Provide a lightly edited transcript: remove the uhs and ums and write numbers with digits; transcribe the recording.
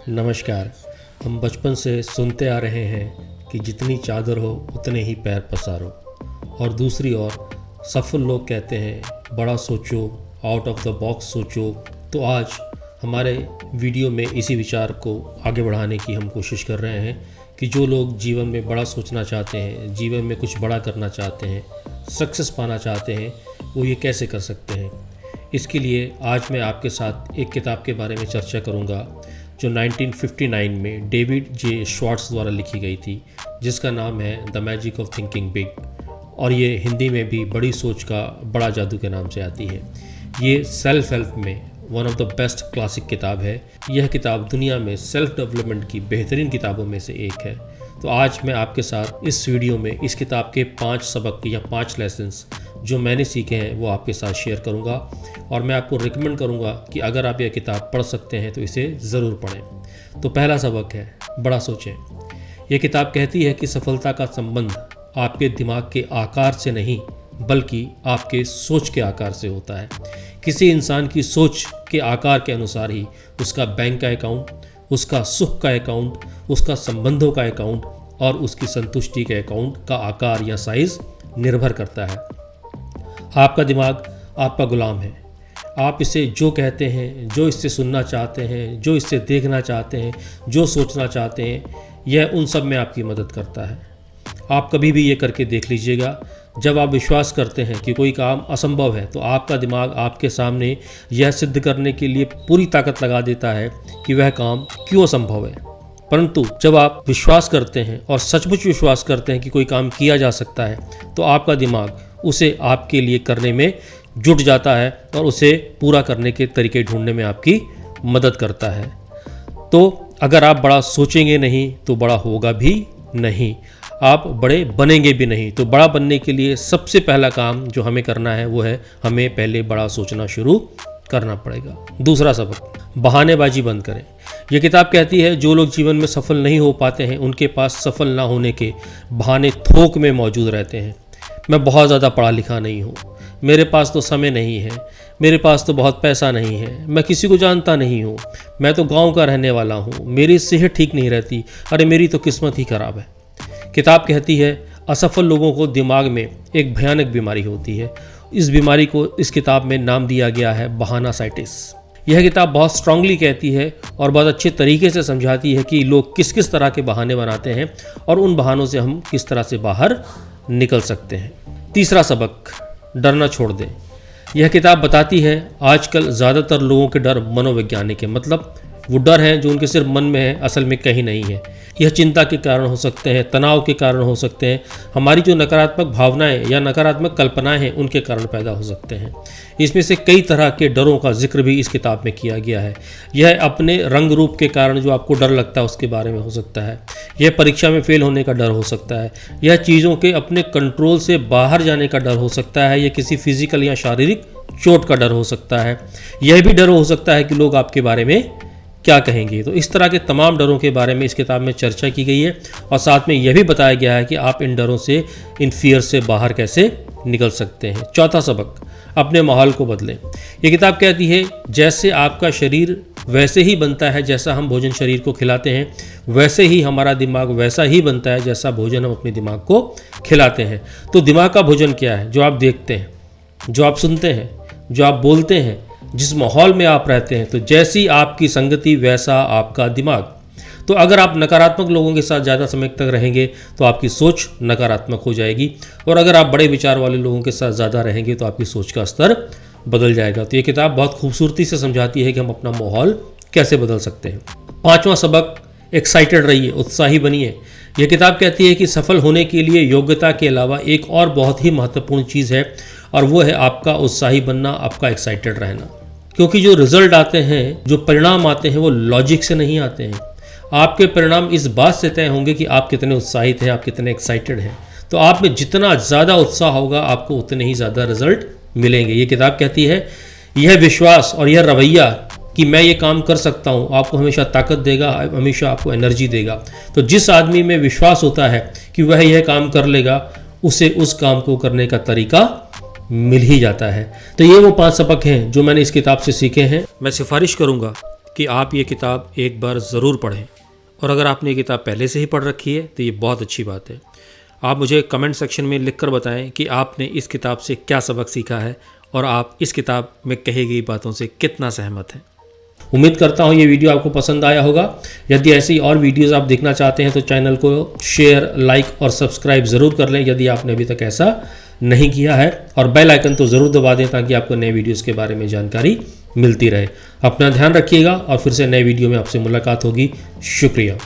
नमस्कार। हम बचपन से सुनते आ रहे हैं कि जितनी चादर हो उतने ही पैर पसारो, और दूसरी ओर सफल लोग कहते हैं बड़ा सोचो, आउट ऑफ द बॉक्स सोचो। तो आज हमारे वीडियो में इसी विचार को आगे बढ़ाने की हम कोशिश कर रहे हैं कि जो लोग जीवन में बड़ा सोचना चाहते हैं, जीवन में कुछ बड़ा करना चाहते हैं, सक्सेस पाना चाहते हैं, वो ये कैसे कर सकते हैं। इसके लिए आज मैं आपके साथ एक किताब के बारे में चर्चा करूंगा जो 1959 में डेविड जे श्वार्ट्ज द्वारा लिखी गई थी, जिसका नाम है the magic of thinking big, और ये हिंदी में भी बड़ी सोच का बड़ा जादू के नाम से आती है। ये सेल्फ हेल्प में one of the best classic किताब है। यह किताब दुनिया में सेल्फ डेवलपमेंट की बेहतरीन किताबों में से एक है। तो आज मैं आपके साथ इस वीडियो में इस किताब के 5 सबक या 5 लेसन्स जो मैंने सीखे हैं वो आपके साथ शेयर करूंगा, और मैं आपको रिकमेंड करूंगा कि अगर आप यह किताब पढ़ सकते हैं तो इसे ज़रूर पढ़ें। तो पहला सबक है बड़ा सोचें। यह किताब कहती है कि सफलता का संबंध आपके दिमाग के आकार से नहीं बल्कि आपके सोच के आकार से होता है। किसी इंसान की सोच के आकार के अनुसार ही उसका बैंक का अकाउंट, उसका सुख का अकाउंट, उसका संबंधों का अकाउंट और उसकी संतुष्टि के अकाउंट का आकार या साइज़ निर्भर करता है। आपका दिमाग आपका गुलाम है। आप इसे जो कहते हैं, जो इससे सुनना चाहते हैं, जो इससे देखना चाहते हैं, जो सोचना चाहते हैं, यह उन सब में आपकी मदद करता है। आप कभी भी ये करके देख लीजिएगा, जब आप विश्वास करते हैं कि कोई काम असंभव है तो आपका दिमाग आपके सामने यह सिद्ध करने के लिए पूरी ताकत लगा देता है कि वह काम क्यों असंभव है। परंतु जब आप विश्वास करते हैं और सचमुच विश्वास करते हैं कि कोई काम किया जा सकता है तो आपका दिमाग उसे आपके लिए करने में जुट जाता है और उसे पूरा करने के तरीके ढूंढने में आपकी मदद करता है। तो अगर आप बड़ा सोचेंगे नहीं तो बड़ा होगा भी नहीं, आप बड़े बनेंगे भी नहीं। तो बड़ा बनने के लिए सबसे पहला काम जो हमें करना है वो है हमें पहले बड़ा सोचना शुरू करना पड़ेगा। दूसरा सबक, बहानेबाजी बंद करें। यह किताब कहती है जो लोग जीवन में सफल नहीं हो पाते हैं उनके पास सफल ना होने के बहाने थोक में मौजूद रहते हैं। मैं बहुत ज़्यादा पढ़ा लिखा नहीं हूँ, मेरे पास तो समय नहीं है, मेरे पास तो बहुत पैसा नहीं है, मैं किसी को जानता नहीं हूँ, मैं तो गांव का रहने वाला हूँ, मेरी सेहत ठीक नहीं रहती, अरे मेरी तो किस्मत ही खराब है। किताब कहती है असफल लोगों को दिमाग में एक भयानक बीमारी होती है। इस बीमारी को इस किताब में नाम दिया गया है बहानासाइटिस। यह किताब बहुत स्ट्रांगली कहती है और बहुत अच्छे तरीके से समझाती है कि लोग किस किस तरह के बहाने बनाते हैं और उन बहानों से हम किस तरह से बाहर निकल सकते हैं। तीसरा सबक, डरना छोड़ दें। यह किताब बताती है आजकल ज़्यादातर लोगों के डर मनोवैज्ञानिक है, मतलब वो डर हैं जो उनके सिर्फ मन में है, असल में कहीं नहीं है। यह चिंता के कारण हो सकते हैं, तनाव के कारण हो सकते हैं, हमारी जो नकारात्मक भावनाएं या नकारात्मक कल्पनाएं हैं उनके कारण पैदा हो सकते हैं। इसमें से कई तरह के डरों का जिक्र भी इस किताब में किया गया है। यह अपने रंग रूप के कारण जो आपको डर लगता है उसके बारे में हो सकता है, यह परीक्षा में फेल होने का डर हो सकता है, यह चीज़ों के अपने कंट्रोल से बाहर जाने का डर हो सकता है, यह किसी फिजिकल या शारीरिक चोट का डर हो सकता है, यह भी डर हो सकता है कि लोग आपके बारे में क्या कहेंगे। तो इस तरह के तमाम डरों के बारे में इस किताब में चर्चा की गई है और साथ में यह भी बताया गया है कि आप इन डरों से, इन फियर से बाहर कैसे निकल सकते हैं। चौथा सबक, अपने माहौल को बदलें। ये किताब कहती है जैसे आपका शरीर वैसे ही बनता है जैसा हम भोजन शरीर को खिलाते हैं, वैसे ही हमारा दिमाग वैसा ही बनता है जैसा भोजन हम अपने दिमाग को खिलाते हैं। तो दिमाग का भोजन क्या है? जो आप देखते हैं, जो आप सुनते हैं, जो आप बोलते हैं, जिस माहौल में आप रहते हैं। तो जैसी आपकी संगति वैसा आपका दिमाग। तो अगर आप नकारात्मक लोगों के साथ ज़्यादा समय तक रहेंगे तो आपकी सोच नकारात्मक हो जाएगी, और अगर आप बड़े विचार वाले लोगों के साथ ज़्यादा रहेंगे तो आपकी सोच का स्तर बदल जाएगा। तो ये किताब बहुत खूबसूरती से समझाती है कि हम अपना माहौल कैसे बदल सकते हैं। पांचवा सबक, एक्साइटेड रहिए, उत्साही बनिए। यह किताब कहती है कि सफल होने के लिए योग्यता के अलावा एक और बहुत ही महत्वपूर्ण चीज़ है, और वो है आपका उत्साही बनना, आपका एक्साइटेड रहना। क्योंकि जो रिजल्ट आते हैं, जो परिणाम आते हैं वो लॉजिक से नहीं आते हैं। आपके परिणाम इस बात से तय होंगे कि आप कितने उत्साहित हैं, आप कितने एक्साइटेड हैं। तो आप में जितना ज़्यादा उत्साह होगा आपको उतने ही ज़्यादा रिजल्ट मिलेंगे। ये किताब कहती है यह विश्वास और यह रवैया कि मैं ये काम कर सकता हूँ आपको हमेशा ताकत देगा, हमेशा आपको एनर्जी देगा। तो जिस आदमी में विश्वास होता है कि वह यह काम कर लेगा, उसे उस काम को करने का तरीका मिल ही जाता है। तो ये वो 5 सबक हैं जो मैंने इस किताब से सीखे हैं। मैं सिफारिश करूंगा कि आप ये किताब एक बार ज़रूर पढ़ें, और अगर आपने ये किताब पहले से ही पढ़ रखी है तो ये बहुत अच्छी बात है। आप मुझे कमेंट सेक्शन में लिखकर बताएं कि आपने इस किताब से क्या सबक सीखा है और आप इस किताब में कही गई बातों से कितना सहमत हैं। उम्मीद करता हूँ ये वीडियो आपको पसंद आया होगा। यदि ऐसी और वीडियोस आप देखना चाहते हैं तो चैनल को शेयर, लाइक और सब्सक्राइब ज़रूर कर लें यदि आपने अभी तक ऐसा नहीं किया है, और बेल आइकन तो ज़रूर दबा दें ताकि आपको नए वीडियोस के बारे में जानकारी मिलती रहे। अपना ध्यान रखिएगा और फिर से नए वीडियो में आपसे मुलाकात होगी। शुक्रिया।